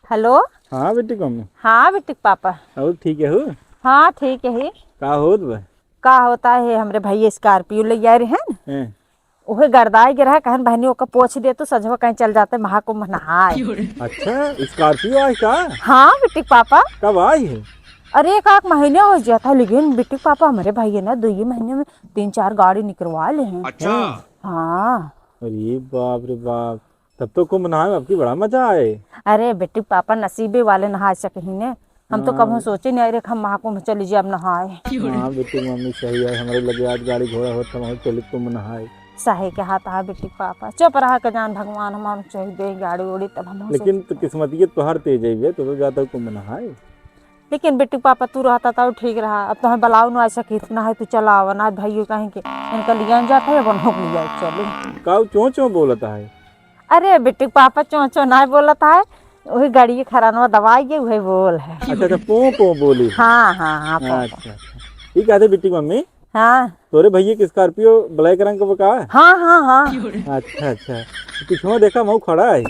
Hello. हाँ बेटी कम। हाँ बेटी पापा। और ठीक है हो? हाँ ठीक है ही। का होत बा? का होता है हमरे भैया स्कॉर्पियो ले आ रहे हैं। हैं? ओहे गरदाई गिरा है कहन बहनी ओका पोछ दे तो सजवा कहीं चल जाते महाकुंभ नहाए। अच्छा स्कॉर्पियो आई का? हाँ बेटी पापा। कब आई है? अरे एक आध महीने हो जाता लेकिन बेटी पापा हमारे भैया ना 2 महीने में 3-4 गाड़ी निकलवा ले हैं। अच्छा। हाँ। अरे बाप रे बाप, तब तो कुंभ नहाए में आपकी बड़ा मजा आए। अरे बेटी पापा नसीबे वाले नहा सके ही ने। हम तो कभी सोचे नहीं अरे हम महाकुंभ चली जाए अब नहाए। हाँ बेटी मम्मी सही है, हमारे लगे आज गाड़ी घोड़ा होता वहाँ चले कुंभ नहाए। सही के हाथ आ बेटी पापा चुप रहा के जान भगवान हमारे चाहिए दे गाड़ी उड़ी तब हम लेकिन तो किस्मतिये तोहर तेज है, तो जाता कुंभ नहाए। लेकिन बेटी पापा तू रहता तो ठीक रहा। अब तो बलाऊ ना ऐसा इतना है तू चला आवा ना भाई कहीं के इनका लिया जाता है बनो लिया चले काऊ चो चो बोलता है। अरे बेटी पापा चो चो ना बोलता है वही गाड़ी खरानवा दवाई है वही बोल है। अच्छा अच्छा पो बोली। हाँ हाँ हाँ अच्छा ठीक है बेटी मम्मी। हाँ तोरे भैया की स्कॉर्पियो ब्लैक रंग का का? हाँ हाँ हाँ। अच्छा अच्छा पीछे देखा मऊ खड़ा है।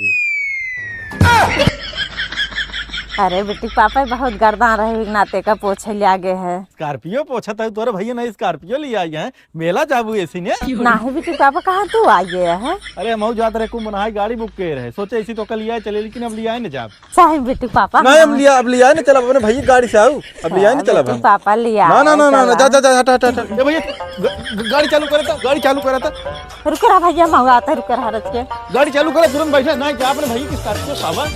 अरे बेटी पापा बहुत गर्दान रहे नाते का पोछे ले आगे है। स्कॉर्पियो पोछा था तोरे भैया ने स्कॉर्पियो ले आई है मेला जाबू ऐसी ने नहीं बेटी पापा कहाँ तू आ गया है। अरे मऊ जात रहे कुंभ नहाए गाड़ी बुक के रहे सोचे इसी तो कल लिया चले लेकिन अब लिया ना जाब सही बेटी पापा। नहीं अब लिया ना चला अपने भैया गाड़ी से आओ अब लिया ना चला बेटी पापा लिया ना ना ना ना जा जा जा हटा हटा ए भैया गाड़ी चालू करा था रुक रहा भैया मंगाता रुक रहा रच के गाड़ी चालू करा तुरंत बैठा ना क्या अपने भैया की स्कॉर्पियो सावा